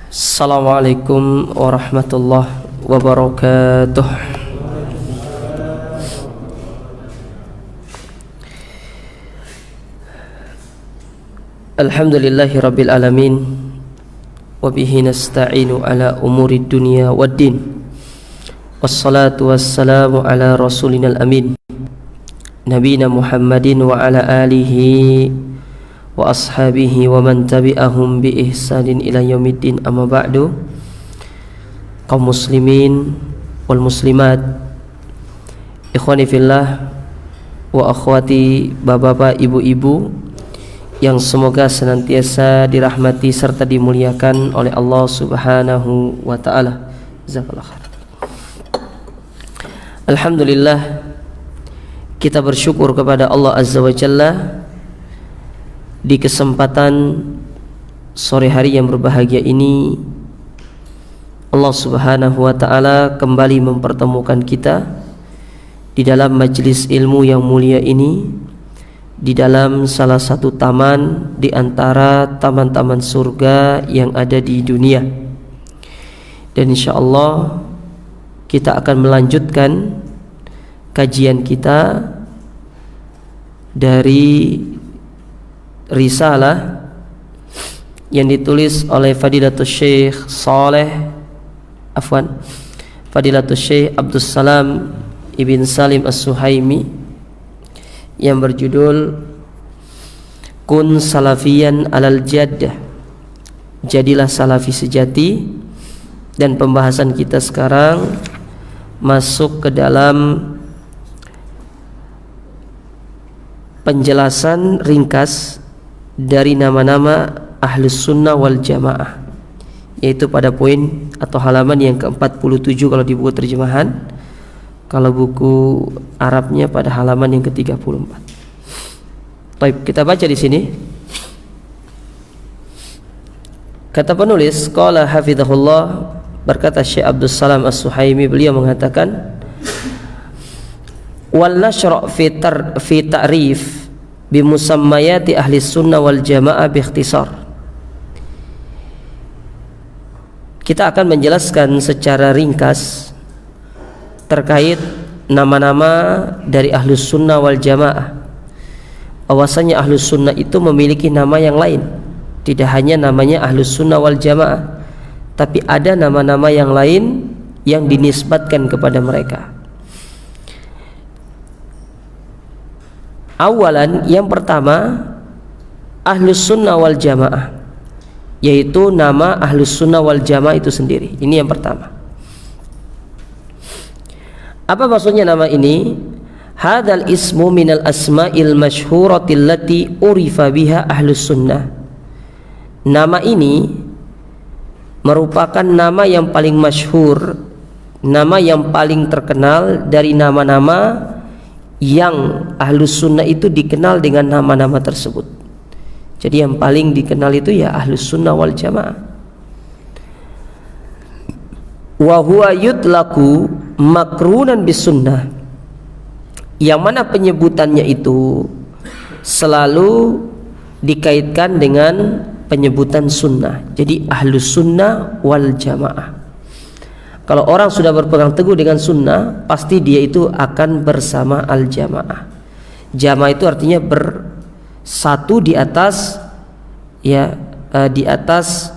Assalamualaikum warahmatullahi wabarakatuh. Alhamdulillahi rabbil alamin, wabihi nasta'inu ala umuri dunya waddin, wassalatu wassalamu ala rasulina al-amin, nabina Muhammadin wa ala alihi wa ashabihi wa man tabi'ahum bi ihsanin ila yaumiddin. Amma ba'du. Kaum muslimin wal muslimat, ikhwani fillah wa akhwati, bapak-bapak, ibu-ibu yang semoga senantiasa dirahmati serta dimuliakan oleh Allah Subhanahu wa taala. Jazakallahu khair. Alhamdulillah, kita bersyukur kepada Allah Azza wa Jalla di kesempatan sore hari yang berbahagia ini. Allah Subhanahu wa ta'ala kembali mempertemukan kita di dalam majelis ilmu yang mulia ini, di dalam salah satu taman di antara taman-taman surga yang ada di dunia. Dan insyaallah kita akan melanjutkan kajian kita dari risalah yang ditulis oleh Fadilatul Syekh Fadilatul Syekh Abdus Salam Ibn Salim As-Suhaimi yang berjudul Kun Salafiyan Alal Jaddah, jadilah salafi sejati. Dan pembahasan kita sekarang masuk ke dalam penjelasan ringkas dari nama-nama Ahlus Sunnah wal Jamaah, yaitu pada poin atau halaman yang ke-47 kalau di buku terjemahan. Kalau buku Arabnya pada halaman yang ke-34. Baik, kita baca di sini. Kata penulis, qala hafizahullah, berkata Syekh Abdus Salam As-Suhaimi, beliau mengatakan, wal nashra' fi ta'rif bimusammayati ahli sunnah wal jamaah biikhtisar. Kita akan menjelaskan secara ringkas terkait nama-nama dari ahlus sunnah wal jamaah. Bahwasanya ahlus sunnah itu memiliki nama yang lain, tidak hanya namanya ahlus sunnah wal jamaah, tapi ada nama-nama yang lain yang dinisbatkan kepada mereka. Awalan, yang pertama, Ahlus Sunnah wal Jamaah, yaitu nama Ahlus Sunnah wal Jamaah itu sendiri. Ini yang pertama. Apa maksudnya nama ini? Hadzal ismu minal asma'il masyhuratil lati urifa biha Ahlus Sunnah. Nama ini merupakan nama yang paling masyhur, nama yang paling terkenal dari nama-nama yang Ahlus Sunnah itu dikenal dengan nama-nama tersebut. Jadi yang paling dikenal itu ya Ahlus Sunnah wal Jamaah. Wa huwa yutlaqu makrunan bis sunnah, yang mana penyebutannya itu selalu dikaitkan dengan penyebutan sunnah. Jadi Ahlus Sunnah wal Jamaah. Kalau orang sudah berpegang teguh dengan sunnah, pasti dia itu akan bersama al-jamaah. Jamaah itu artinya bersatu di atas di atas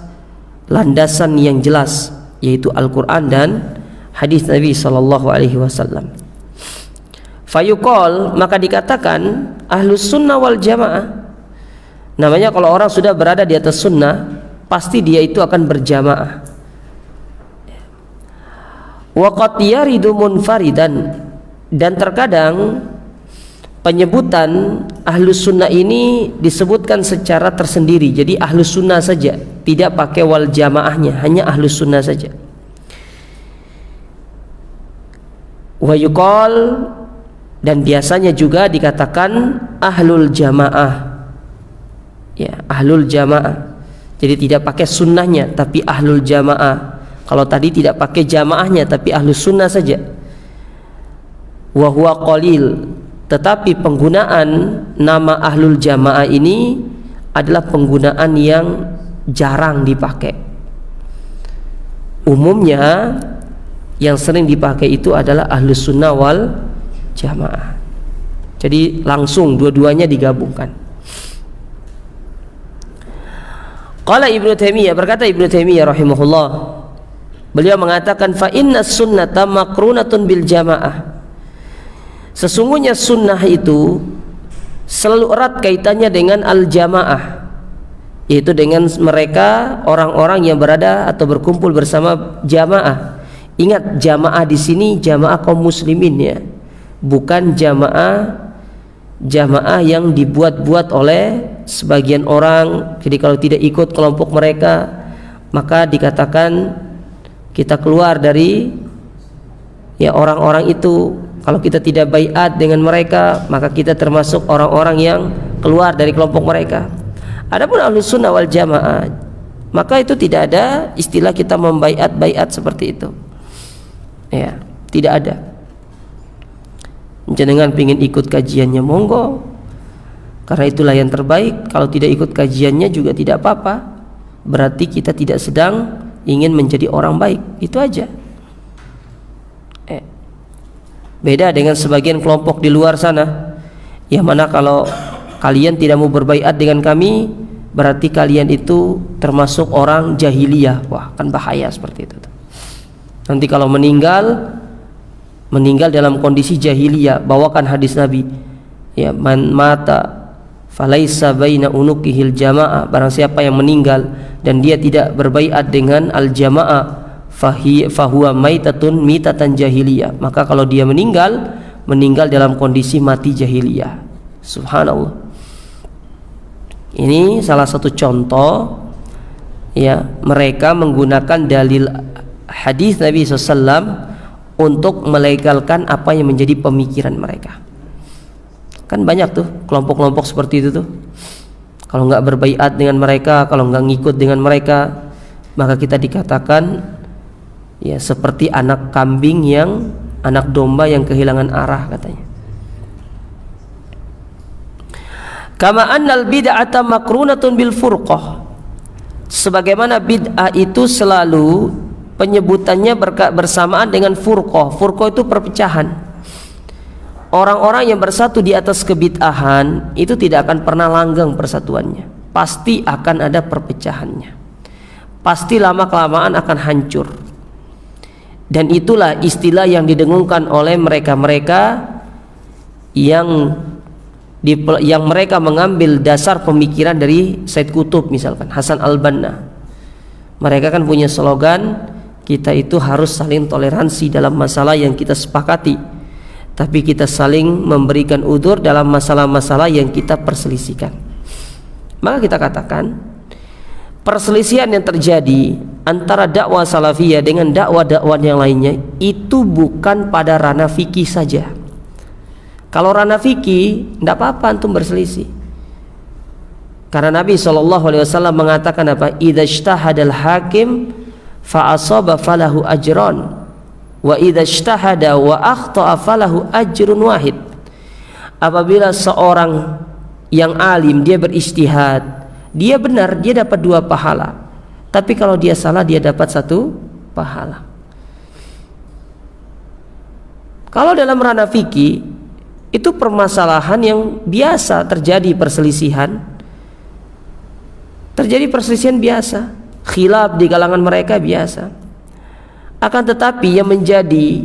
landasan yang jelas, yaitu Al-Quran dan hadis Nabi sallallahu alaihi wasallam. Fayuqal, maka dikatakan Ahlus Sunnah wal Jamaah. Namanya kalau orang sudah berada di atas sunnah, pasti dia itu akan berjamaah. Waqad yaridu munfaridan, dan terkadang penyebutan Ahlus Sunnah ini disebutkan secara tersendiri. Jadi Ahlus Sunnah saja, tidak pakai wal jamaahnya, hanya Ahlus Sunnah saja. Wa yuqal, dan biasanya juga dikatakan Ahlul Jamaah. Ya, Ahlul Jamaah. Jadi tidak pakai sunnahnya, tapi Ahlul Jamaah. Kalau tadi tidak pakai jamaahnya, tapi Ahlus Sunnah saja. Wa huwa qalil, tetapi penggunaan nama Ahlul Jamaah ini adalah penggunaan yang jarang dipakai. Umumnya yang sering dipakai itu adalah ahlus sunnah wal jamaah. Jadi langsung dua-duanya digabungkan. Qala Ibnu Taimiyah, berkata Ibnu Taimiyah rahimahullah, beliau mengatakan fa inna sunnata makrunatun bil jamaah. Sesungguhnya sunnah itu selalu erat kaitannya dengan al-jamaah, yaitu dengan mereka orang-orang yang berada atau berkumpul bersama jamaah. Ingat, jamaah di sini jamaah kaum muslimin ya, bukan jamaah yang dibuat-buat oleh sebagian orang. Jadi kalau tidak ikut kelompok mereka, maka dikatakan kita keluar dari ya orang-orang itu. Kalau kita tidak baiat dengan mereka, maka kita termasuk orang-orang yang keluar dari kelompok mereka. Adapun ahlus sunnah wal jamaah, maka itu tidak ada istilah kita membaiat seperti itu. Ya, tidak ada. Jenengan pingin ikut kajiannya, monggo, karena itulah yang terbaik. Kalau tidak ikut kajiannya juga tidak apa-apa. Berarti kita tidak sedang ingin menjadi orang baik. Itu aja. Beda dengan sebagian kelompok di luar sana, yang mana kalau kalian tidak mau berbaiat dengan kami, berarti kalian itu termasuk orang jahiliyah. Wah, kan bahaya seperti itu. Nanti kalau meninggal dalam kondisi jahiliyah, bawakan hadis Nabi, ya, man mata falaisa baina unukihil jamaah, barang siapa yang meninggal dan dia tidak berbaiat dengan al jamaah, fahuwa maitatun mitatan jahiliyah, maka kalau dia meninggal dalam kondisi mati jahiliyah. Subhanallah. Ini salah satu contoh ya, mereka menggunakan dalil hadis Nabi SAW untuk melegalkan apa yang menjadi pemikiran mereka. Kan banyak tuh kelompok-kelompok seperti itu tuh. Kalau nggak berbaiat dengan mereka, kalau nggak ngikut dengan mereka, maka kita dikatakan ya seperti anak domba yang kehilangan arah, katanya. Kama annal bid'ata makrunatun bil furqah, sebagaimana bid'ah itu selalu penyebutannya bersamaan dengan furqah. Furqah itu perpecahan. Orang-orang yang bersatu di atas kebid'ahan itu tidak akan pernah langgeng persatuannya, pasti akan ada perpecahannya, pasti lama-kelamaan akan hancur. Dan itulah istilah yang didengungkan oleh mereka-mereka yang mereka mengambil dasar pemikiran dari Said Qutb, misalkan Hasan al-Banna. Mereka kan punya slogan, kita itu harus saling toleransi dalam masalah yang kita sepakati, tapi kita saling memberikan udzur dalam masalah-masalah yang kita perselisihkan. Maka kita katakan perselisihan yang terjadi antara dakwah salafiyah dengan dakwah-dakwah yang lainnya itu bukan pada ranah fikih saja. Kalau ranah fikih tidak apa-apa antum berselisih, karena Nabi SAW mengatakan apa? Idza ijtahadal hakim fa asaba falahu ajran wa idza ijtahada wa akhta'a falahu ajrun wahid. Apabila seorang yang alim dia berijtihad, dia benar, dia dapat 2 pahala. Tapi kalau dia salah, dia dapat 1 pahala. Kalau dalam ranah fikih itu permasalahan yang biasa terjadi, perselisihan biasa, khilaf di kalangan mereka biasa. Akan tetapi yang menjadi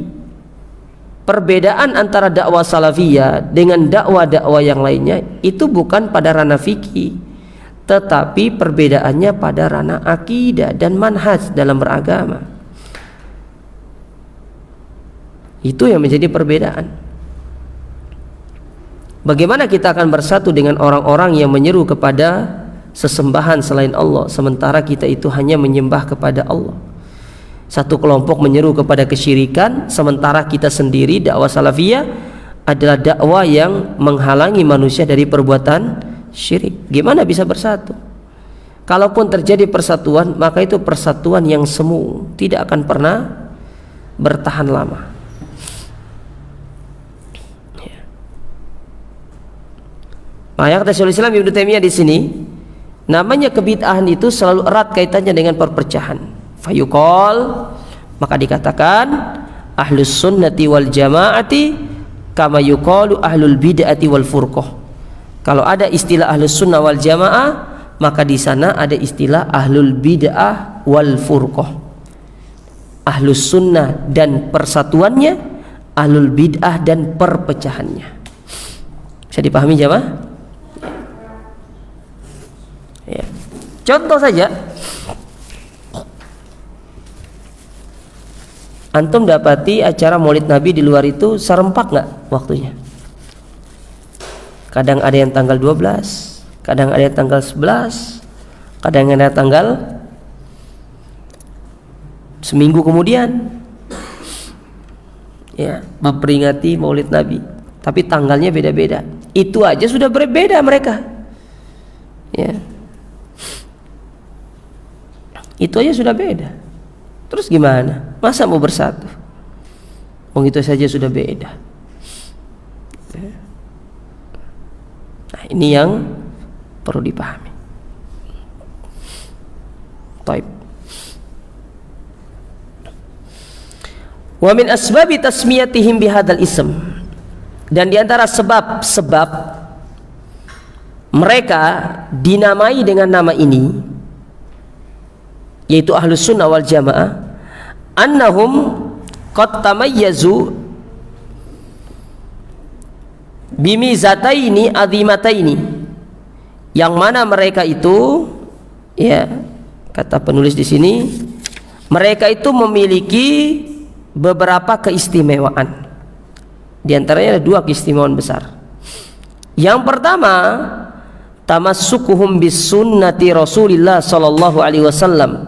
perbedaan antara dakwah salafiyah dengan dakwah-dakwah yang lainnya itu bukan pada ranah fikih, tetapi perbedaannya pada ranah akidah dan manhaj dalam beragama. Itu yang menjadi perbedaan. Bagaimana kita akan bersatu dengan orang-orang yang menyeru kepada sesembahan selain Allah, sementara kita itu hanya menyembah kepada Allah? Satu kelompok menyeru kepada kesyirikan, sementara kita sendiri dakwah salafiyah adalah dakwah yang menghalangi manusia dari perbuatan syirik. Gimana bisa bersatu? Kalaupun terjadi persatuan, maka itu persatuan yang semu, tidak akan pernah bertahan lama. Maka kata Syaikhul Islam Ibnu Taimiyah di sini, namanya kebid'ahan itu selalu erat kaitannya dengan perpecahan. Fayuqal, maka dikatakan ahlus sunnati wal jamaati kama yuqalu ahlul bid'ati wal furqah. Kalau ada istilah ahlus sunnah wal jamaah, maka di sana ada istilah ahlul bid'ah wal furqah. Ahlus sunnah dan persatuannya, ahlul bid'ah dan perpecahannya. Bisa dipahami jamaah? Ya. Contoh saja, antum dapati acara Maulid Nabi di luar itu serempak nggak waktunya? Kadang ada yang tanggal 12, kadang ada yang tanggal 11, kadang ada yang tanggal seminggu kemudian, ya, memperingati Maulid Nabi, tapi tanggalnya beda-beda. Itu aja sudah berbeda mereka, ya. Itu aja sudah beda. Terus gimana? Masa mau bersatu? Itu saja sudah beda. Nah, ini yang perlu dipahami. Taib. Wa min asbabi tasmiyatihim bihadzal ism, dan di antara sebab-sebab mereka dinamai dengan nama ini, yaitu ahlus sunnah wal jamaah, annahum qad tamayyazu bimizataini azimataini, yang mana mereka itu, ya, kata penulis di sini, mereka itu memiliki beberapa keistimewaan. Di antaranya ada dua keistimewaan besar. Yang pertama, tamassukuhum bis sunnati Rasulillah sallallahu alaihi wasallam,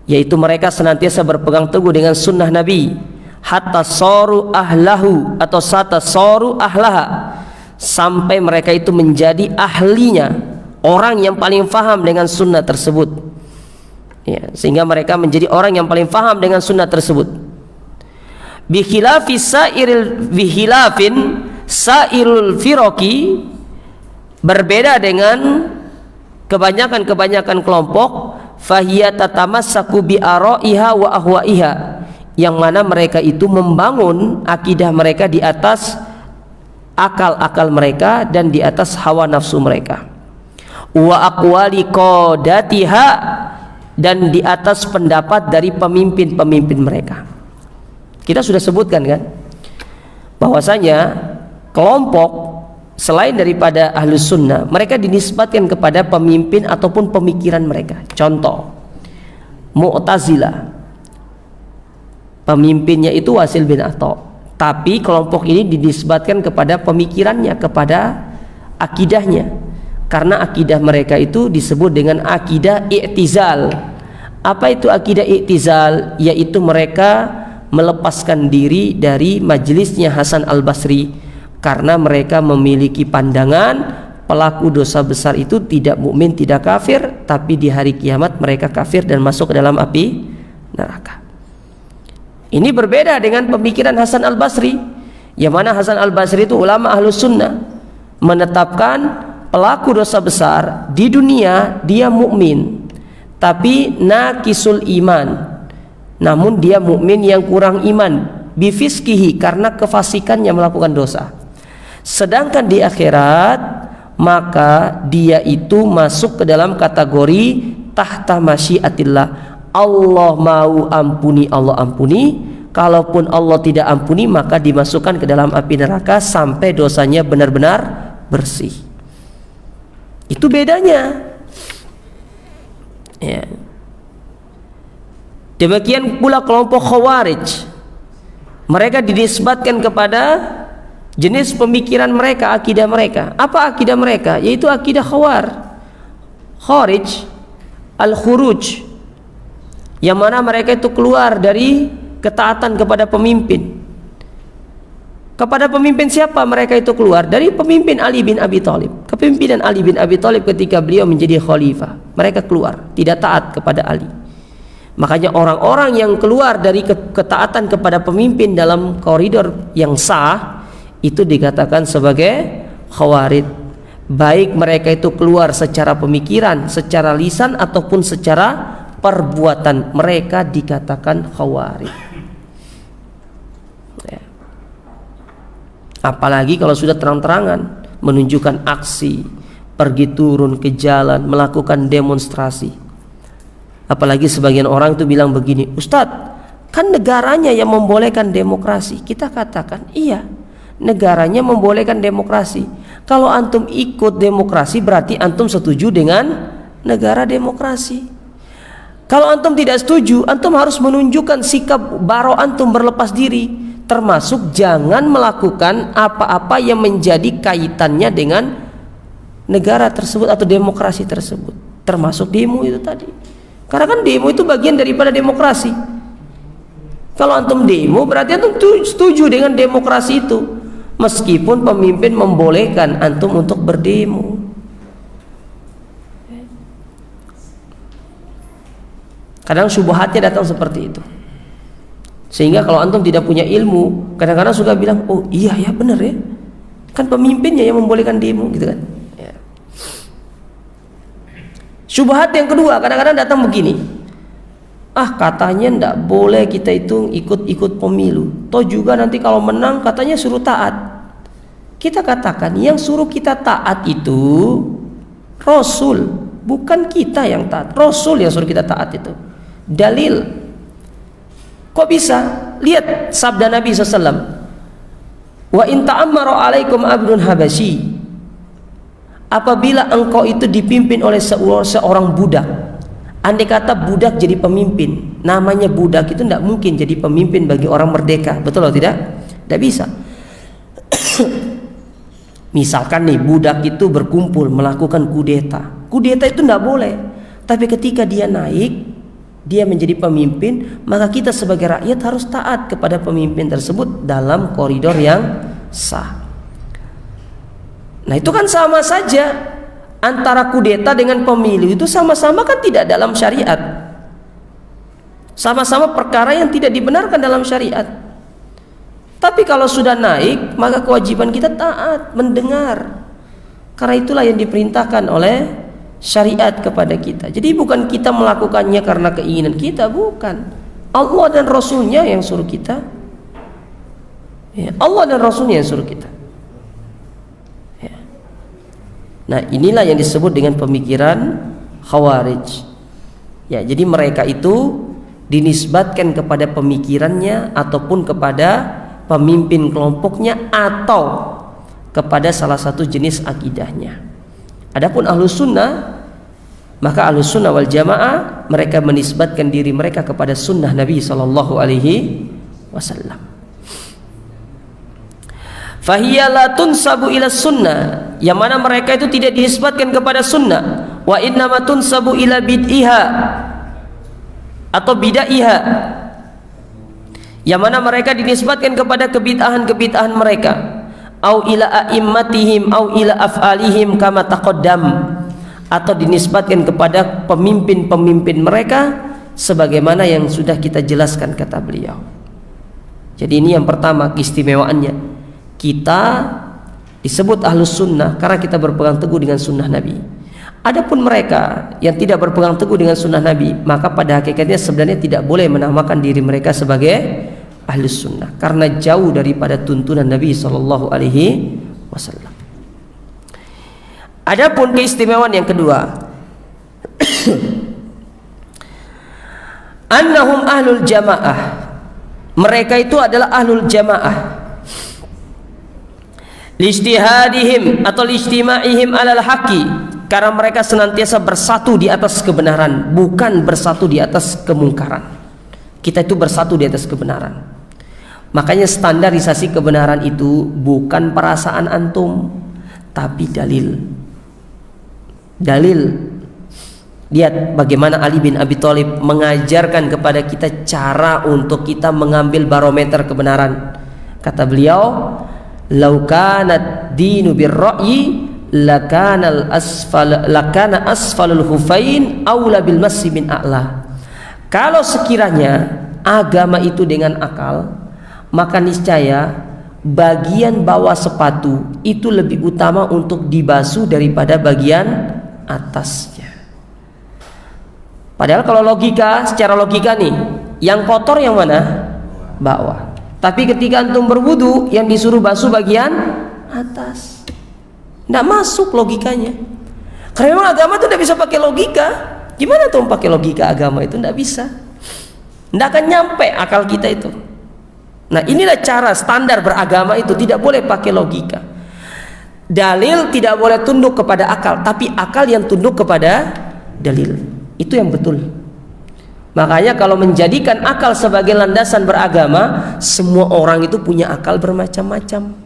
yaitu mereka senantiasa berpegang teguh dengan sunnah Nabi, hatta soru ahlahu atau sata soru ahlaha, sampai mereka itu menjadi ahlinya, orang yang paling faham dengan sunnah tersebut, ya, sehingga mereka menjadi orang yang paling faham dengan sunnah tersebut. Bikhilafin sairul firaqi, berbeda dengan kebanyakan kelompok, fahiya tatamassaku bi ara'iha wa ahwa'iha, yang mana mereka itu membangun akidah mereka di atas akal-akal mereka dan di atas hawa nafsu mereka, wa aqwali qadatiha, dan di atas pendapat dari pemimpin-pemimpin mereka. Kita sudah sebutkan kan bahwasanya kelompok selain daripada ahlus sunnah, mereka dinisbatkan kepada pemimpin ataupun pemikiran mereka. Contoh, Mu'tazilah, pemimpinnya itu Wasil bin Atha, tapi kelompok ini dinisbatkan kepada pemikirannya, kepada akidahnya, karena akidah mereka itu disebut dengan akidah i'tizal. Apa itu akidah i'tizal? Yaitu mereka melepaskan diri dari majelisnya Hasan al-Basri, karena mereka memiliki pandangan pelaku dosa besar itu tidak mukmin, tidak kafir, tapi di hari kiamat mereka kafir dan masuk ke dalam api neraka. Ini berbeda dengan pemikiran Hasan al-Basri, yang mana Hasan al-Basri itu ulama ahlus sunnah, menetapkan pelaku dosa besar di dunia dia mukmin, tapi naqisul iman, namun dia mukmin yang kurang iman, bifiskihi, karena kefasikannya melakukan dosa. Sedangkan di akhirat, maka dia itu masuk ke dalam kategori tahta masyiatillah. Allah mau ampuni, Allah ampuni. Kalaupun Allah tidak ampuni, maka dimasukkan ke dalam api neraka sampai dosanya benar-benar bersih. Itu bedanya, ya. Demikian pula kelompok Khawarij, mereka dinisbatkan kepada jenis pemikiran mereka, akidah mereka. Apa akidah mereka? Yaitu akidah Khawarij, al-khuruj, yang mana mereka itu keluar dari ketaatan kepada pemimpin. Kepada pemimpin siapa mereka itu keluar? Dari pemimpin Ali bin Abi Thalib. Kepemimpinan Ali bin Abi Thalib ketika beliau menjadi khalifah, mereka keluar, tidak taat kepada Ali. Makanya orang-orang yang keluar dari ketaatan kepada pemimpin dalam koridor yang sah, itu dikatakan sebagai Khawarij. baik mereka itu keluar secara pemikiran, secara lisan ataupun secara perbuatan, mereka dikatakan khawarij. Ya. Apalagi kalau sudah terang-terangan menunjukkan aksi, pergi turun ke jalan, melakukan demonstrasi. Apalagi sebagian orang itu bilang begini, Ustadz, kan negaranya yang membolehkan demokrasi. Kita katakan, iya, negaranya membolehkan demokrasi. Kalau antum ikut demokrasi berarti antum setuju dengan negara demokrasi. Kalau antum tidak setuju, antum harus menunjukkan sikap baro antum berlepas diri, termasuk jangan melakukan apa-apa yang menjadi kaitannya dengan negara tersebut atau demokrasi tersebut, termasuk demo itu tadi. Karena kan demo itu bagian daripada demokrasi. Kalau antum demo berarti antum setuju dengan demokrasi itu, meskipun pemimpin membolehkan antum untuk berdemo. Kadang syubhatnya datang seperti itu, sehingga kalau antum tidak punya ilmu, kadang-kadang suka bilang, oh iya ya benar ya, kan pemimpinnya yang membolehkan demo, gitu kan ya. Syubhat yang kedua kadang-kadang datang begini, katanya ndak boleh kita itu ikut-ikut pemilu, toh juga nanti kalau menang katanya suruh taat. Kita katakan yang suruh kita taat itu Rasul, bukan kita yang taat. Rasul yang suruh kita taat itu. Dalil. Kok bisa? Lihat sabda Nabi SAW, wa in ta'ammara alaikum abdun habasyi, apabila engkau itu dipimpin oleh seorang budak. Andai kata budak jadi pemimpin, namanya budak itu tidak mungkin jadi pemimpin bagi orang merdeka, betul atau tidak? Tidak bisa. Misalkan nih budak itu berkumpul melakukan kudeta itu tidak boleh. Tapi ketika dia naik, dia menjadi pemimpin, maka kita sebagai rakyat harus taat kepada pemimpin tersebut dalam koridor yang sah. Nah itu kan sama saja. Antara kudeta dengan pemilu itu sama-sama kan tidak dalam syariat, sama-sama perkara yang tidak dibenarkan dalam syariat. Tapi kalau sudah naik, maka kewajiban kita taat, mendengar, karena itulah yang diperintahkan oleh syariat kepada kita. Jadi bukan kita melakukannya karena keinginan kita, bukan. Allah dan Rasulnya yang suruh kita ya, Allah dan Rasulnya yang suruh kita. Nah inilah yang disebut dengan pemikiran khawarij ya. Jadi mereka itu dinisbatkan kepada pemikirannya ataupun kepada pemimpin kelompoknya atau kepada salah satu jenis akidahnya. Adapun ahlus sunnah, maka ahlus sunnah wal jamaah mereka menisbatkan diri mereka kepada sunnah Nabi SAW. Fahiya la tunsabu ila sunnah, yang mana mereka itu tidak dinisbatkan kepada sunnah. Wa innama tunsabu ila bid'iha atau bid'aiha, yang mana mereka dinisbatkan kepada kebid'ahan-kebid'ahan mereka. Au ila a'immatihim au ila af'alihim kama taqaddam, atau dinisbatkan kepada pemimpin-pemimpin mereka sebagaimana yang sudah kita jelaskan kata beliau. Jadi ini yang pertama keistimewaannya. Kita disebut ahlus sunnah karena kita berpegang teguh dengan sunnah Nabi. Adapun mereka yang tidak berpegang teguh dengan sunnah Nabi, maka pada hakikatnya sebenarnya tidak boleh menamakan diri mereka sebagai ahlus sunnah karena jauh daripada tuntunan Nabi SAW. Adapun keistimewaan yang kedua, annahum ahlul jamaah, mereka itu adalah ahlul jamaah. Lijtihadihim atau lijtima'ihim alal haqi, karena mereka senantiasa bersatu di atas kebenaran, bukan bersatu di atas kemungkaran. Kita itu bersatu di atas kebenaran. Makanya standarisasi kebenaran itu bukan perasaan antum, tapi dalil. Lihat bagaimana Ali bin Abi Thalib mengajarkan kepada kita cara untuk kita mengambil barometer kebenaran. Kata beliau, "Lau kanad dinu birra'yi lakana asfalul hufain aula bil massi min a'la." Kalau sekiranya agama itu dengan akal, maka niscaya bagian bawah sepatu itu lebih utama untuk dibasuh daripada bagian atasnya. Padahal kalau logika, secara logika nih, yang kotor yang mana? Bawah. Tapi ketika antum berwudu, yang disuruh basuh bagian atas. Nggak masuk logikanya. Karena memang agama itu nggak bisa pakai logika. Gimana tuh pakai logika agama itu? Nggak bisa. Nggak akan nyampe akal kita itu. Nah, inilah cara standar beragama itu, tidak boleh pakai logika. Dalil tidak boleh tunduk kepada akal, tapi akal yang tunduk kepada dalil. Itu yang betul. Makanya kalau menjadikan akal sebagai landasan beragama, semua orang itu punya akal bermacam-macam.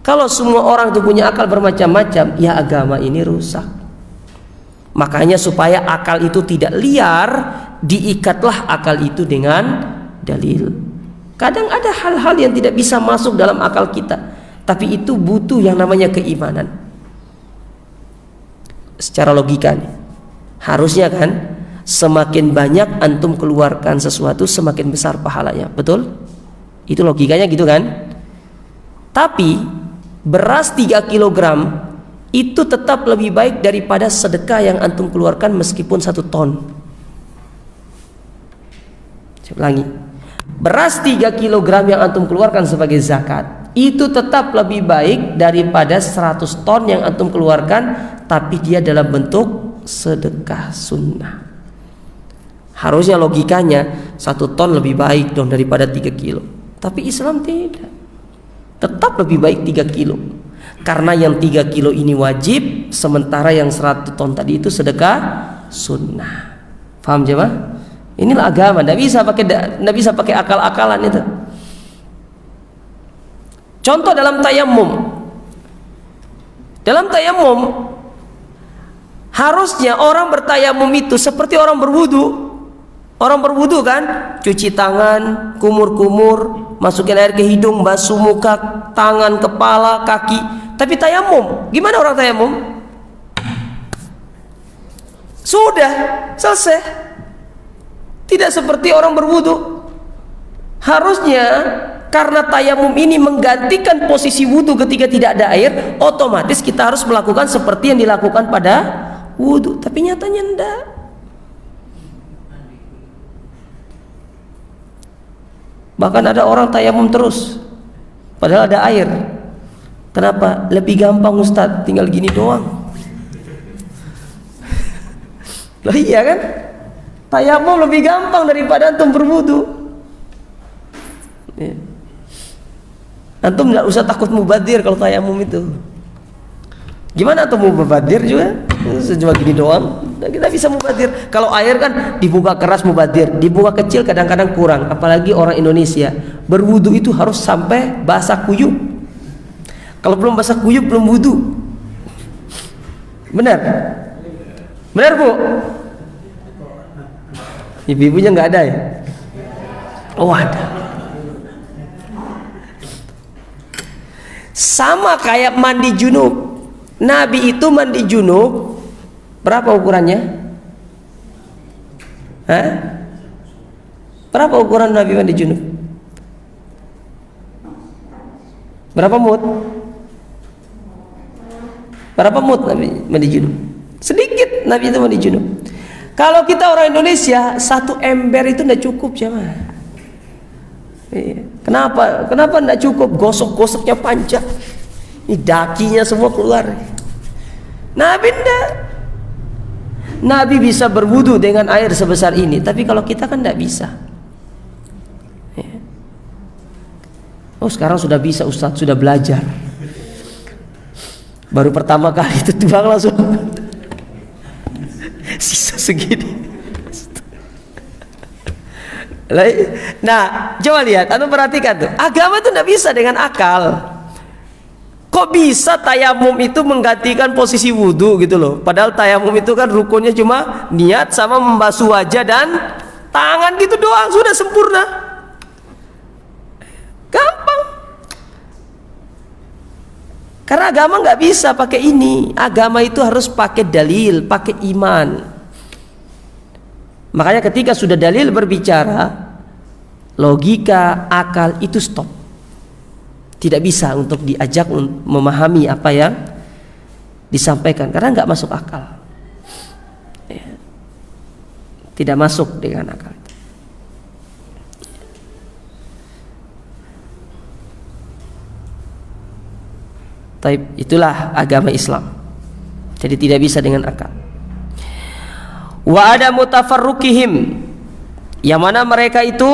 Kalau semua orang itu punya akal bermacam-macam, ya agama ini rusak. Makanya supaya akal itu tidak liar, diikatlah akal itu dengan dalil. Kadang ada hal-hal yang tidak bisa masuk dalam akal kita, tapi itu butuh yang namanya keimanan. Secara logika nih, harusnya kan semakin banyak antum keluarkan sesuatu, semakin besar pahalanya. Betul? Itu logikanya gitu kan? Tapi beras 3 kilogram itu tetap lebih baik daripada sedekah yang antum keluarkan meskipun 1 ton. Saya ulangi, beras 3 kilogram yang antum keluarkan sebagai zakat itu tetap lebih baik daripada 100 ton yang antum keluarkan tapi dia dalam bentuk sedekah sunnah. Harusnya logikanya 1 ton lebih baik dong daripada 3 kilo. Tapi Islam tidak. Tetap lebih baik 3 kilo. Karena yang 3 kilo ini wajib, sementara yang 100 ton tadi itu sedekah sunnah. Paham jemaah? Inilah agama. Tidak bisa pakai akal-akalan itu. Contoh dalam tayamum. Dalam tayamum harusnya orang bertayamum itu seperti orang berwudu. Orang berwudu kan, cuci tangan, kumur-kumur, masukin air ke hidung, basuh muka, tangan, kepala, kaki. Tapi tayamum, gimana orang tayamum? Sudah selesai. Tidak seperti orang berwudu. Harusnya karena tayamum ini menggantikan posisi wudu ketika tidak ada air, otomatis kita harus melakukan seperti yang dilakukan pada wudu. Tapi nyatanya enggak. Bahkan ada orang tayamum terus, padahal ada air. Kenapa? Lebih gampang Ustadz, tinggal gini doang. Loh iya kan? Tayamum lebih gampang daripada antum berwudu. Ya. Antum nggak usah takut mubadir kalau tayamum itu. Gimana antum mau mubadir juga? Cuma gini doang. Kita bisa mubadir. Kalau air kan dibuka keras mubadir, dibuka kecil kadang-kadang kurang. Apalagi orang Indonesia berwudu itu harus sampai basah kuyup. Kalau belum basah kuyup belum wudu. Benar? Benar Bu? Ibu-ibunya nggak ada ya? Oh ada. Sama kayak mandi junub. Nabi itu mandi junub berapa ukurannya? Hah? Berapa ukuran Nabi mandi junub? Berapa mut? Berapa mut Nabi mandi junub? Sedikit Nabi itu mandi junub. Kalau kita orang Indonesia 1 ember itu tidak cukup jemaah. Kenapa? Kenapa tidak cukup? Gosok-gosoknya panjang. Ini dakinya semua keluar. Nabi tidak. Nabi bisa berwudu dengan air sebesar ini, tapi kalau kita kan tidak bisa. Oh sekarang sudah bisa Ustadz, sudah belajar. Baru pertama kali itu tuang langsung sisa segini. Nah coba lihat, anu perhatikan tuh, agama itu tidak bisa dengan akal. Kok bisa tayamum itu menggantikan posisi wudhu gitu loh? Padahal tayamum itu kan rukunnya cuma niat sama membasuh wajah dan tangan gitu doang, sudah sempurna. Gampang. Karena agama nggak bisa pakai ini. Agama itu harus pakai dalil, pakai iman. Makanya ketika sudah dalil berbicara, logika, akal itu stop. tidak bisa untuk diajak memahami apa yang disampaikan karena nggak masuk akal. Ya. Tidak masuk dengan akal. Taib, itulah agama Islam. Jadi tidak bisa dengan akal. Wa ada mutafarruqihim, yang mana mereka itu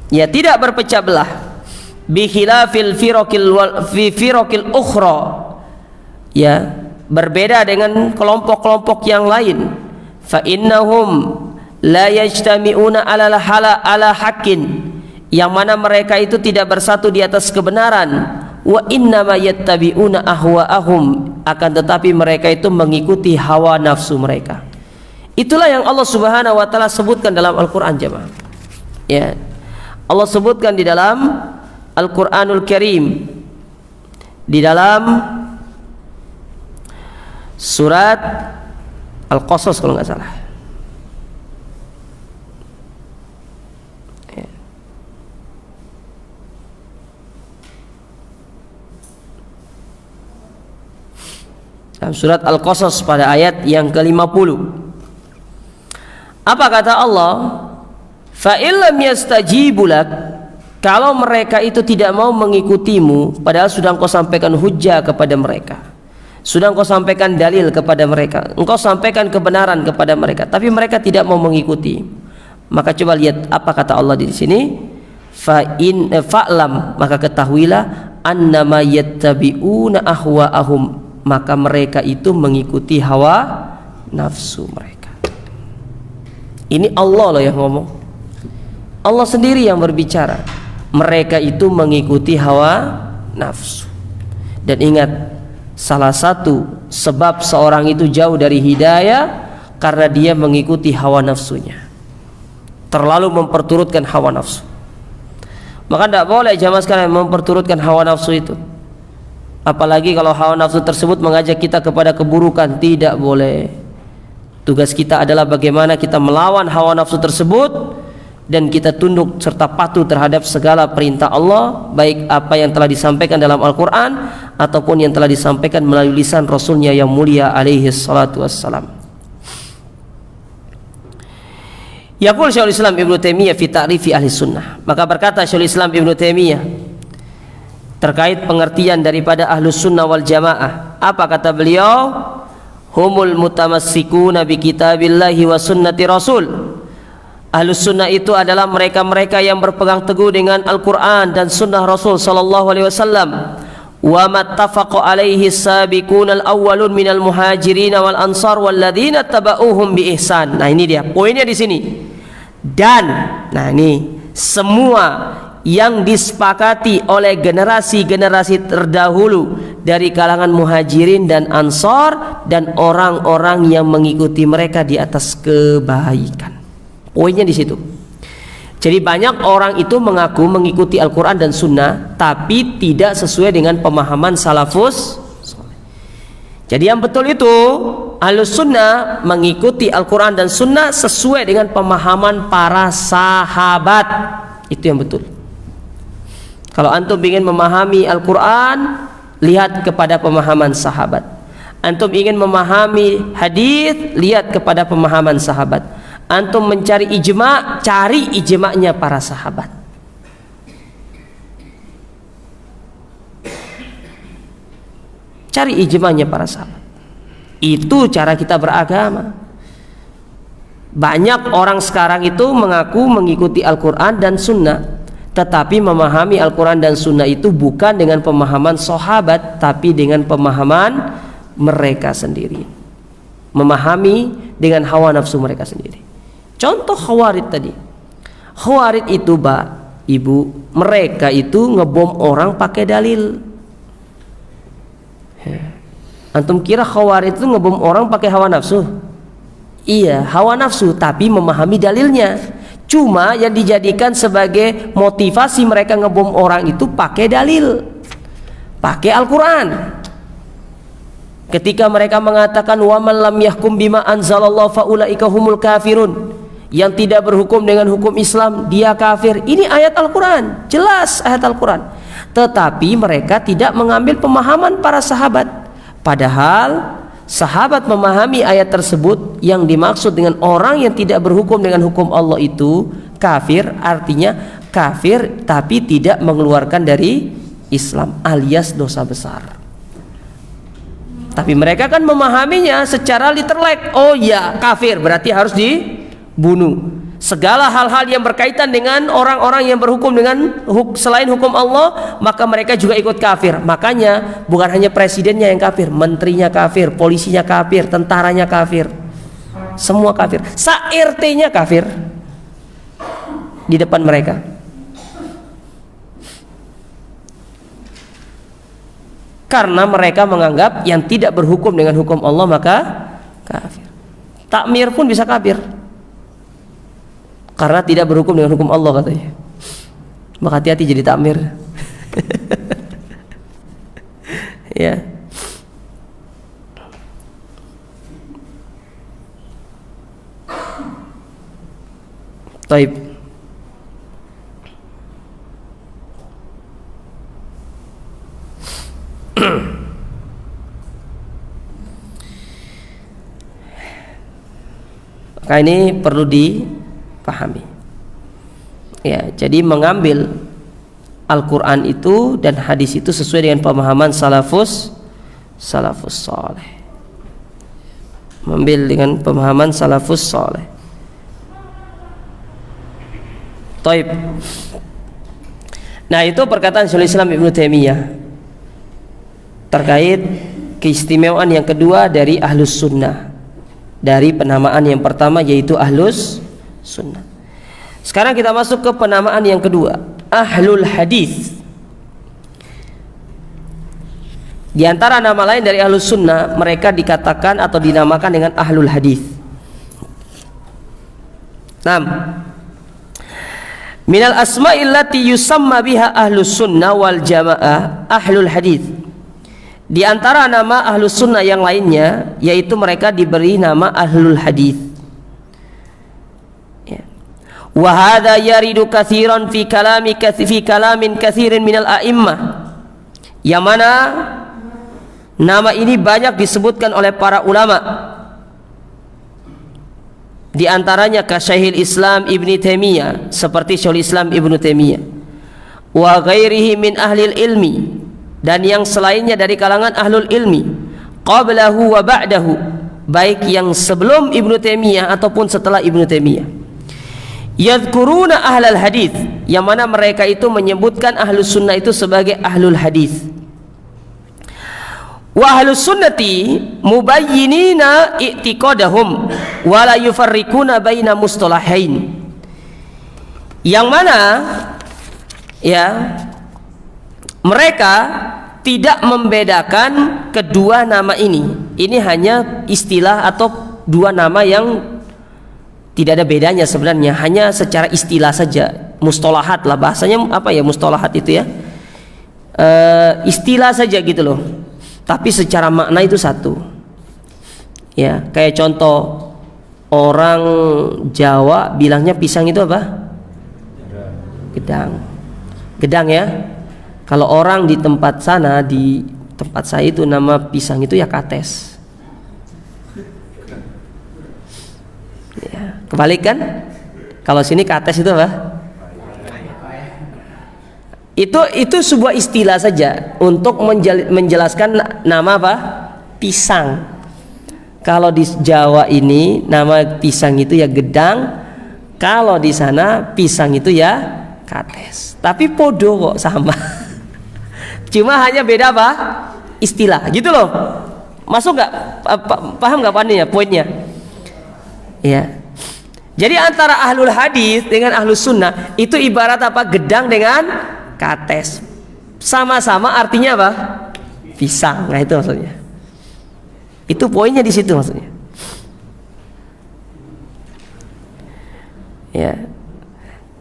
ya tidak berpecah belah. Bi khilafil firaqil ukhra, ya berbeda dengan kelompok-kelompok yang lain. Fa innahum la yajtami'una ala haqqin, yang mana mereka itu tidak bersatu di atas kebenaran. Wa innama yattabi'una ahwa'ahum, akan tetapi mereka itu mengikuti hawa nafsu mereka. Itulah yang Allah Subhanahu wa taala sebutkan dalam Al-Qur'an, jemaah. Ya. Allah sebutkan di dalam Al-Qur'anul Karim, di dalam surat Al-Qasas kalau nggak salah. Surat Al-Qasas pada ayat yang ke-50. Apa kata Allah? Fa illam yastajibu lak, kalau mereka itu tidak mau mengikutimu padahal sudah engkau sampaikan hujjah kepada mereka, sudah engkau sampaikan dalil kepada mereka, engkau sampaikan kebenaran kepada mereka, tapi mereka tidak mau mengikuti, maka coba lihat apa kata Allah di sini. Fa'lam, maka ketahuilah, annama yattabi'una ahwa'ahum, maka mereka itu mengikuti hawa nafsu mereka. Ini Allah loh yang ngomong, Allah sendiri yang berbicara. Mereka itu mengikuti hawa nafsu. Dan ingat, salah satu sebab seorang itu jauh dari hidayah karena dia mengikuti hawa nafsunya, terlalu memperturutkan hawa nafsu. Maka tidak boleh jamaah sekalian memperturutkan hawa nafsu itu. Apalagi kalau hawa nafsu tersebut mengajak kita kepada keburukan, tidak boleh. Tugas kita adalah bagaimana kita melawan hawa nafsu tersebut dan kita tunduk serta patuh terhadap segala perintah Allah, baik apa yang telah disampaikan dalam Al-Quran ataupun yang telah disampaikan melalui lisan Rasulnya yang mulia alaihi salatu wassalam. Yaqul Syekhul Islam Ibnu Taimiyah fi ta'rifi ahli sunnah, maka berkata Syekhul Islam Ibnu Taimiyah terkait pengertian daripada ahlus sunnah wal jamaah. Apa kata beliau? Humul mutamassikuna bi kitabillahi wa sunnati rasul. Ahlus sunnah itu adalah mereka-mereka yang berpegang teguh dengan Al-Quran dan sunnah Rasul sallallahu alaihi wasallam. Wa mattafaqa alaihi sabiqunal awwalun minal muhajirin wal ansar walladzina tabauhum bi ihsan. Nah ini dia poinnya di sini. Dan nah ini semua yang disepakati oleh generasi-generasi terdahulu dari kalangan muhajirin dan ansar dan orang-orang yang mengikuti mereka di atas kebaikan. Poinnya di situ. Jadi banyak orang itu mengaku mengikuti Al-Quran dan Sunnah, tapi tidak sesuai dengan pemahaman salafus. Jadi yang betul itu Ahlus Sunnah mengikuti Al-Quran dan Sunnah sesuai dengan pemahaman para sahabat. Itu yang betul. Kalau antum ingin memahami Al-Quran, lihat kepada pemahaman sahabat. Antum ingin memahami hadis, lihat kepada pemahaman sahabat. Antum mencari ijma', cari ijma'nya para sahabat. Cari ijma'nya para sahabat. Itu cara kita beragama. Banyak orang sekarang itu mengaku mengikuti Al-Quran dan Sunnah, tetapi memahami Al-Quran dan Sunnah itu bukan dengan pemahaman sahabat, tapi dengan pemahaman mereka sendiri. Memahami dengan hawa nafsu mereka sendiri. Contoh Khawarij tadi. Khawarij itu ibu, mereka itu ngebom orang pakai dalil. Antum kira Khawarij itu ngebom orang pakai hawa nafsu? Iya, hawa nafsu, tapi memahami dalilnya. Cuma yang dijadikan sebagai motivasi mereka ngebom orang itu pakai dalil, pakai Al-Quran. Ketika mereka mengatakan wa man lam yahkum bima anzalallahu faulaika humul kafirun, yang tidak berhukum dengan hukum Islam dia kafir. Ini ayat Al-Quran, jelas ayat Al-Quran. tetapi mereka tidak mengambil pemahaman para sahabat. Padahal sahabat memahami ayat tersebut yang dimaksud dengan orang yang tidak berhukum dengan hukum Allah itu kafir, artinya kafir tapi tidak mengeluarkan dari Islam alias dosa besar. Tapi mereka kan memahaminya secara literally. Oh ya, kafir berarti harus dibunuh. Segala hal-hal yang berkaitan dengan orang-orang yang berhukum dengan selain hukum Allah, maka mereka juga ikut kafir. Makanya bukan hanya presidennya yang kafir, menterinya kafir, polisinya kafir, tentaranya kafir, semua kafir. Sa-RT-nya kafir di depan mereka. Karena mereka menganggap yang tidak berhukum dengan hukum Allah maka kafir. Takmir pun bisa kafir karena tidak berhukum dengan hukum Allah katanya. Maka hati-hati jadi takmir. Ya. Taib. Maka ini perlu dipahami. Ya, jadi mengambil Al-Quran itu dan hadis itu sesuai dengan pemahaman salafus saleh. Mengambil dengan pemahaman salafus saleh. Taib. Nah, itu perkataan Syaikhul Islam Ibnu Taimiyah terkait keistimewaan yang kedua dari Ahlus Sunnah. Dari penamaan yang pertama yaitu Ahlus Sunnah. Sekarang kita masuk ke penamaan yang kedua, Ahlul Hadis. Di antara nama lain dari Ahlus Sunnah, mereka dikatakan atau dinamakan dengan Ahlul Hadis. 6. Minal asma'il lati yusamma biha Ahlus Sunnah wal Jamaah Ahlul Hadis. Di antara nama Ahlus Sunnah yang lainnya yaitu mereka diberi nama Ahlul Hadis. Ya. Wa hadza yaridu katsiran fi kalamin katsirin minal a'immah. Yang mana nama ini banyak disebutkan oleh para ulama. Di antaranya Syekhul Islam Ibnu Taimiyah, seperti Syekhul Islam Ibnu Taimiyah. Wa ghairihi min ahlil ilmi, dan yang selainnya dari kalangan ahlul ilmi, qablahu wa ba'dahu, baik yang sebelum Ibnu Taimiyah ataupun setelah Ibnu Taimiyah. Yadhkuruna ahlal hadis, yang mana mereka itu menyebutkan Ahlus Sunnah itu sebagai Ahlul Hadis. Wa Ahlus Sunnati mubayyinina i'tiqadahum wa la yufarriquna baina mustalahain. Yang mana ya, mereka tidak membedakan kedua nama ini. Ini hanya istilah atau dua nama yang tidak ada bedanya sebenarnya, hanya secara istilah saja. Mustalahat lah bahasanya, apa ya mustalahat itu ya, istilah saja gitu loh. Tapi secara makna itu satu. Ya, kayak contoh orang Jawa bilangnya pisang itu apa? Gedang. Gedang ya. Kalau orang di tempat sana, di tempat saya itu nama pisang itu ya kates. Ya, kebalik kan? Kalau sini kates itu apa? Itu sebuah istilah saja untuk menjelaskan nama apa? Pisang. Kalau di Jawa ini nama pisang itu ya gedang. Kalau di sana pisang itu ya kates. Tapi podo kok, sama. Cuma hanya beda apa? Istilah, gitu loh. Masuk nggak? Paham nggak poinnya? Ya. Jadi antara Ahlul Hadis dengan Ahlus Sunnah itu ibarat apa? Gedang dengan kates. Sama-sama artinya apa? Pisang. Nah, itu maksudnya. Itu poinnya di situ maksudnya. Ya.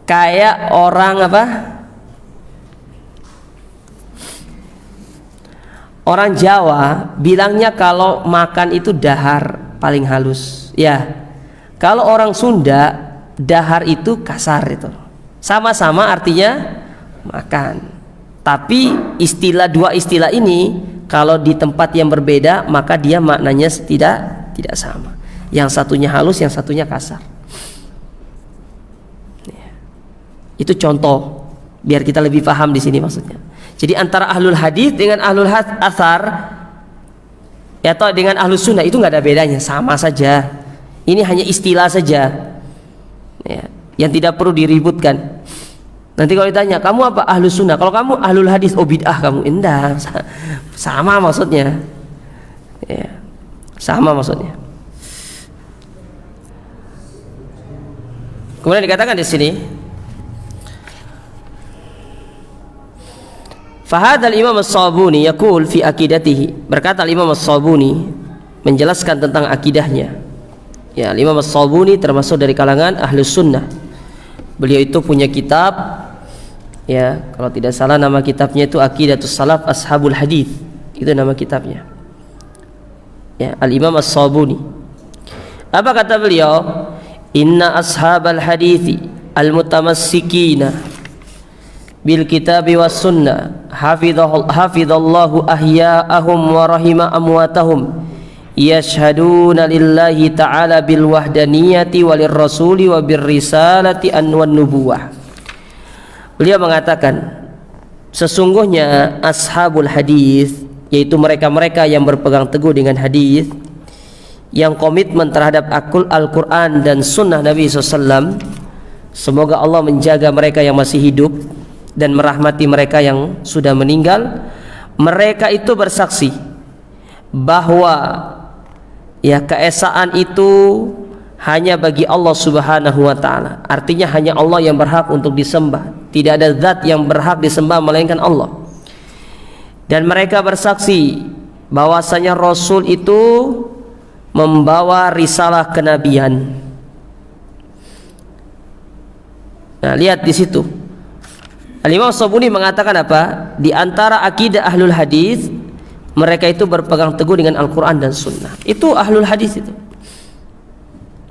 Kayak orang apa? Orang Jawa bilangnya kalau makan itu dahar, paling halus. Ya. Kalau orang Sunda dahar itu kasar itu. Sama-sama artinya makan. Tapi dua istilah ini kalau di tempat yang berbeda maka dia maknanya tidak sama. Yang satunya halus, yang satunya kasar. Itu contoh biar kita lebih paham di sini maksudnya. Jadi antara ahlul hadis dengan ahlul athar atau dengan ahlus sunnah itu nggak ada bedanya, sama saja. Ini hanya istilah saja, ya, yang tidak perlu diributkan. Nanti kalau ditanya, kamu apa? Ahlus sunnah. Kalau kamu ahlul hadis, oh bid'ah kamu. Enggak, sama maksudnya. Ya, sama maksudnya. Kemudian dikatakan di sini, fahadal Imam As-Sabuni yaqul fi aqidatihi. Berkata Imam As-Sabuni menjelaskan tentang akidahnya. Ya, Imam As-Sabuni termasuk dari kalangan ahlus sunnah. Beliau itu punya kitab, ya, kalau tidak salah nama kitabnya itu Aqidatus Salaf Ashabul Hadis. Itu nama kitabnya. Ya, Al-Imam As-Sabuni. Apa kata beliau? Inna ashabal hadithi al-mutamassikina bil kitabi was sunnah hafidhallahu ahya'ahum wa rahima amwatahum yashhaduna lillahi ta'ala bil wahdaniyati walir rasuli wa bir risalati an wan nubuwah. Beliau mengatakan, sesungguhnya ashabul hadis, yaitu mereka-mereka yang berpegang teguh dengan hadis, yang komitmen terhadap Al-Quran dan sunnah Nabi SAW, semoga Allah menjaga mereka yang masih hidup dan merahmati mereka yang sudah meninggal. Mereka itu bersaksi bahwa ya keesaan itu hanya bagi Allah Subhanahu wa ta'ala. Artinya hanya Allah yang berhak untuk disembah, tidak ada zat yang berhak disembah melainkan Allah. Dan mereka bersaksi bahwasanya Rasul itu membawa risalah kenabian. Nah, lihat di situ. Al-Imam Sabuni mengatakan apa? Di antara akidah ahlul hadis, mereka itu berpegang teguh dengan Al-Quran dan Sunnah. Itu ahlul hadis itu.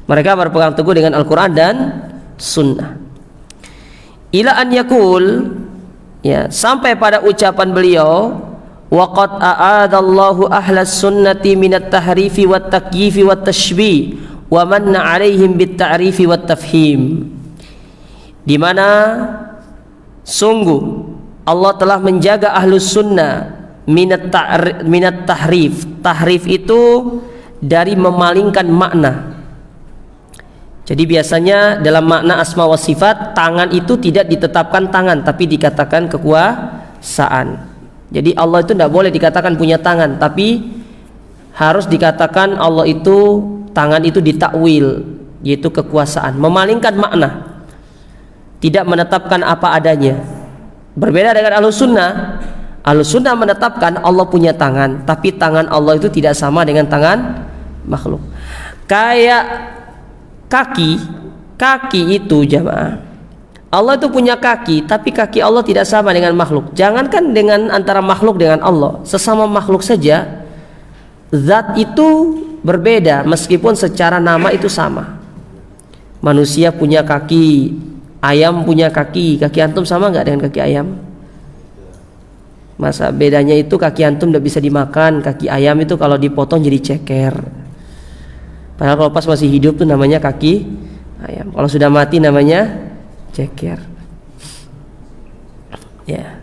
Mereka berpegang teguh dengan Al-Quran dan Sunnah. Ila an yakul, ya, sampai pada ucapan beliau, waqad a'adallahu ahlas sunnati minat tahrifi wat takyifi wat tashbih wa manna alaihim bit ta'rifi wat tafhim. Di mana sungguh Allah telah menjaga ahlus sunnah minat tahrif. Tahrif itu dari memalingkan makna. Jadi biasanya dalam makna asma wa sifat, tangan itu tidak ditetapkan tangan, tapi dikatakan kekuasaan. Jadi Allah itu tidak boleh dikatakan punya tangan, tapi harus dikatakan Allah itu, tangan itu ditakwil, yaitu kekuasaan, memalingkan makna, tidak menetapkan apa adanya. Berbeda dengan Ahlus Sunnah. Ahlus Sunnah menetapkan Allah punya tangan, tapi tangan Allah itu tidak sama dengan tangan makhluk. Kayak kaki itu, jamaah, Allah itu punya kaki, tapi kaki Allah tidak sama dengan makhluk. Jangankan dengan antara makhluk dengan Allah, sesama makhluk saja zat itu berbeda meskipun secara nama itu sama. Manusia punya kaki, ayam punya kaki. Kaki antum sama nggak dengan kaki ayam? Masa bedanya itu kaki antum tidak bisa dimakan, kaki ayam itu kalau dipotong jadi ceker. Padahal kalau pas masih hidup tuh namanya kaki ayam, kalau sudah mati namanya ceker. Ya,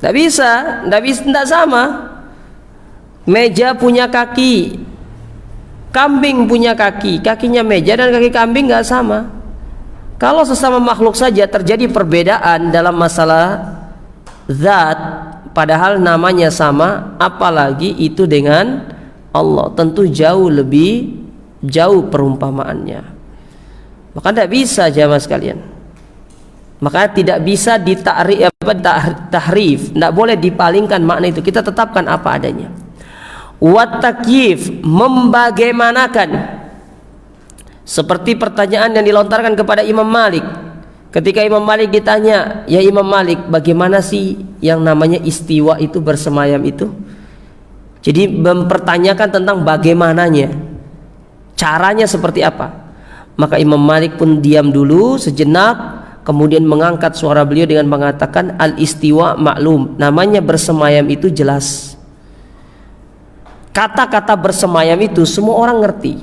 tidak sama. Meja punya kaki, kambing punya kaki, kakinya meja dan kaki kambing nggak sama. Kalau sesama makhluk saja terjadi perbedaan dalam masalah zat, padahal namanya sama, apalagi itu dengan Allah, tentu jauh perumpamaannya. Maka tidak bisa, jamaah sekalian. Maka tidak bisa tahrif, tidak boleh dipalingkan makna itu. Kita tetapkan apa adanya. Wat takyif, membagaimanakan. Seperti pertanyaan yang dilontarkan kepada Imam Malik. Ketika Imam Malik ditanya, ya Imam Malik, bagaimana sih yang namanya istiwa itu, bersemayam itu? Jadi mempertanyakan tentang bagaimananya, caranya seperti apa. Maka Imam Malik pun diam dulu sejenak, kemudian mengangkat suara beliau dengan mengatakan al-istiwa maklum, namanya bersemayam itu jelas. Kata-kata bersemayam itu semua orang ngerti.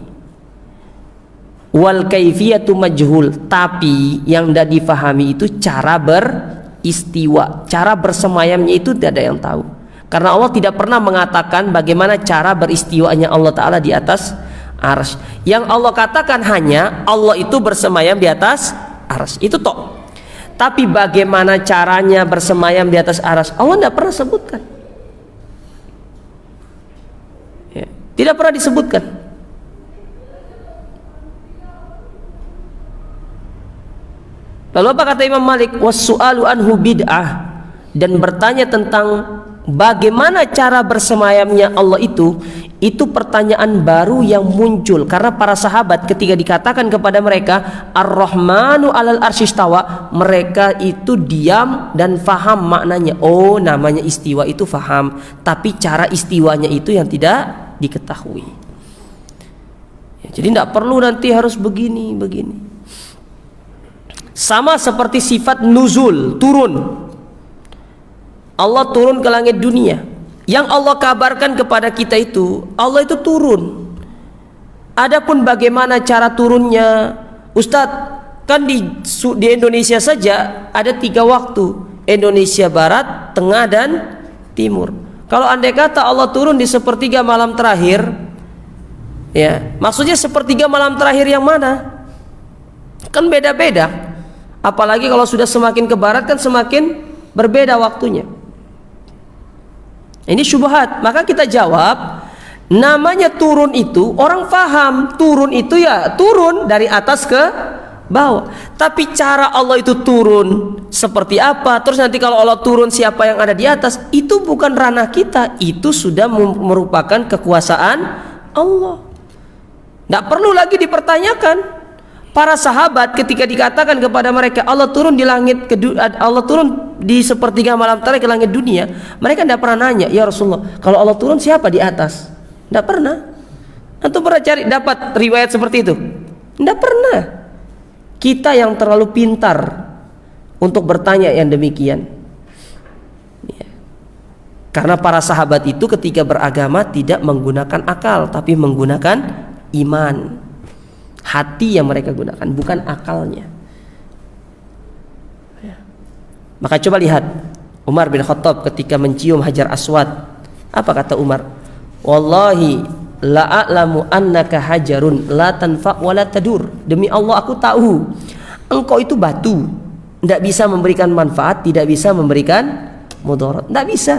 Wal kaifiyatu majhul, tapi yang tidak difahami itu cara beristiwa, cara bersemayamnya itu tidak ada yang tahu. Karena Allah tidak pernah mengatakan bagaimana cara beristiwanya Allah Ta'ala di atas arsy. Yang Allah katakan hanya Allah itu bersemayam di atas arsy, itu toh. Tapi bagaimana caranya bersemayam di atas arsy, Allah tidak pernah sebutkan ya, tidak pernah disebutkan. Lalu apa kata Imam Malik? Was-su'alu anhu bid'ah, dan bertanya tentang bagaimana cara bersemayamnya Allah itu pertanyaan baru yang muncul karena para sahabat ketika dikatakan kepada mereka Ar-Rahmanu 'alal arsy istawa, mereka itu diam dan faham maknanya. Oh, namanya istiwa itu faham, tapi cara istiwanya itu yang tidak diketahui ya, jadi tidak perlu nanti harus begini. Sama seperti sifat nuzul, turun. Allah turun ke langit dunia. Yang Allah kabarkan kepada kita itu, Allah itu turun. Adapun bagaimana cara turunnya, Ustadz, kan di Indonesia saja ada 3 waktu, Indonesia Barat, Tengah dan Timur. Kalau andai kata Allah turun di sepertiga malam terakhir, ya, maksudnya sepertiga malam terakhir yang mana? Kan beda-beda. Apalagi kalau sudah semakin ke barat kan semakin berbeda waktunya. Ini syubhat. Maka kita jawab, namanya turun itu orang faham, turun itu ya turun dari atas ke bawah. Tapi cara Allah itu turun seperti apa, terus nanti kalau Allah turun siapa yang ada di atas, itu bukan ranah kita. Itu sudah merupakan kekuasaan Allah. Tidak perlu lagi dipertanyakan. Para sahabat ketika dikatakan kepada mereka Allah turun di langit Allah turun di sepertiga malam terakhir ke langit dunia, mereka tidak pernah nanya, ya Rasulullah, kalau Allah turun siapa di atas? Tidak pernah. Antum pernah cari dapat riwayat seperti itu? Tidak pernah. Kita yang terlalu pintar untuk bertanya yang demikian ya. Karena para sahabat itu ketika beragama tidak menggunakan akal, tapi menggunakan iman. Hati yang mereka gunakan, bukan akalnya ya. Maka coba lihat Umar bin Khattab ketika mencium Hajar Aswad. Apa kata Umar? Wallahi la a'lamu annaka hajarun la tanfa' wa la tadur. Demi Allah aku tahu engkau itu batu, tidak bisa memberikan manfaat, tidak bisa memberikan mudarat, tidak bisa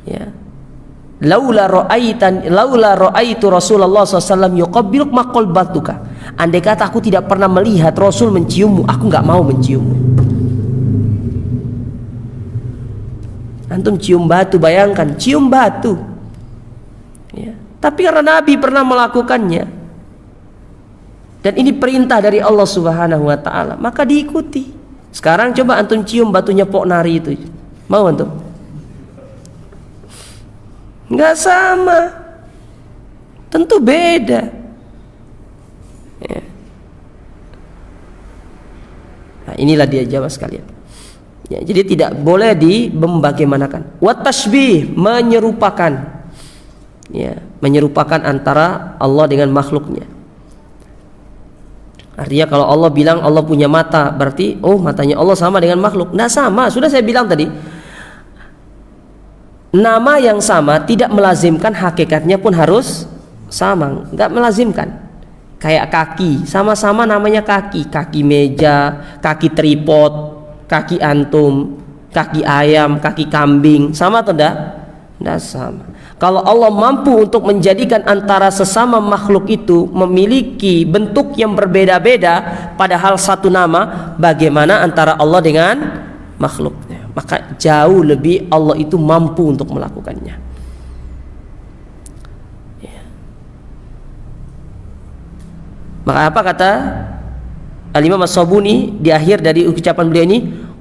ya. Laula ra'aitu Rasulullah SAW yuqabbiluk maqal batuka. Andai kata aku tidak pernah melihat Rasul menciummu, aku nggak mau menciummu. Antum cium batu, bayangkan cium batu ya. Tapi karena Nabi pernah melakukannya dan ini perintah dari Allah Subhanahu wa ta'ala, maka diikuti. Sekarang coba antum cium batunya Pok Nari itu, mau antum? Nggak sama, tentu beda ya. Nah, inilah dia jawab sekalian ya, jadi tidak boleh dibagaimanakan. Wat tashbih, menyerupakan ya, menyerupakan antara Allah dengan makhluknya. Artinya kalau Allah bilang Allah punya mata, berarti oh matanya Allah sama dengan makhluk. Nggak sama, sudah saya bilang tadi. Nama yang sama tidak melazimkan hakikatnya pun harus sama, nggak melazimkan. Kayak kaki, sama-sama namanya kaki, kaki meja, kaki tripod, kaki antum, kaki ayam, kaki kambing, sama atau enggak? Enggak sama. Kalau Allah mampu untuk menjadikan antara sesama makhluk itu memiliki bentuk yang berbeda-beda padahal satu nama, bagaimana antara Allah dengan makhluknya? Maka jauh lebih Allah itu mampu untuk melakukannya ya. Maka apa kata Al-Imam As-Sabuni di akhir dari ucapan beliau ini,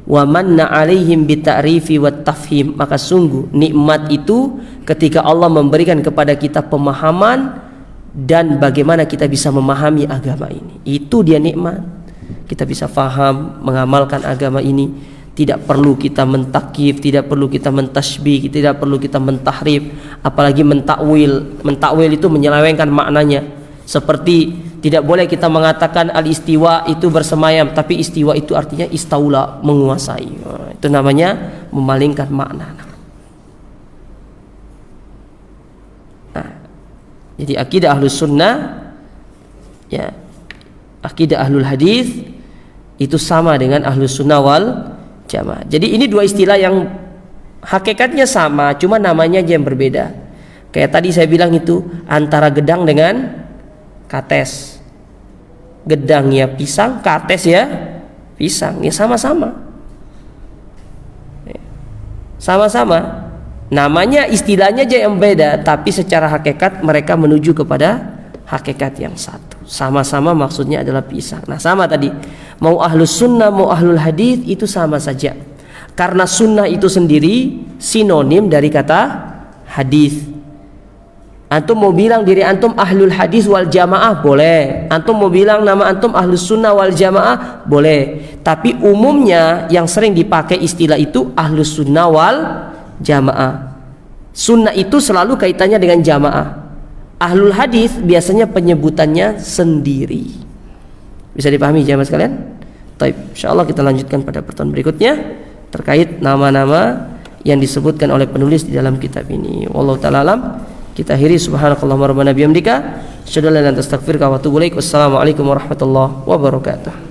wa manna alaihim bita'rifi wat tafhim, maka sungguh nikmat itu ketika Allah memberikan kepada kita pemahaman dan bagaimana kita bisa memahami agama ini. Itu dia nikmat. kita bisa faham, mengamalkan agama ini. Tidak perlu kita mentakif, tidak perlu kita mentasbih, tidak perlu kita mentahrif, apalagi mentakwil. Mentakwil itu menyelewengkan maknanya. Seperti tidak boleh kita mengatakan al-istiwa itu bersemayam, tapi istiwa itu artinya istaula, menguasai. Itu namanya memalingkan makna. Nah, jadi akidah ahlus sunnah, ya, akidah ahlul hadis itu sama dengan ahlus sunnah wal jamaah. Jadi ini dua istilah yang hakikatnya sama, cuma namanya aja yang berbeda. Kayak tadi saya bilang itu antara gedang dengan kates. Gedang ya pisang, kates ya pisang, ya sama-sama. Sama-sama. Namanya istilahnya aja yang beda, tapi secara hakikat mereka menuju kepada hakikat yang satu. Sama-sama maksudnya adalah pisang. Nah, sama tadi. Mau ahlus sunnah, mau ahlul hadis itu sama saja. Karena sunnah itu sendiri sinonim dari kata hadis. Antum mau bilang diri antum ahlul hadis wal jamaah boleh. Antum mau bilang nama antum ahlus sunnah wal jamaah boleh. Tapi umumnya yang sering dipakai istilah itu ahlus sunnah wal jamaah. Sunnah itu selalu kaitannya dengan jamaah. Ahlul hadis biasanya penyebutannya sendiri. Bisa dipahami jamaah sekalian? Baik, insyaallah kita lanjutkan pada pertemuan berikutnya terkait nama-nama yang disebutkan oleh penulis di dalam kitab ini. Wallahu taala alam. Kita akhiri subhanakallahumma rabbana bihamdika asyhadu an la ilaha illa anta astaghfiruka wa atubu ilaik. Wassalamualaikum warahmatullahi wabarakatuh.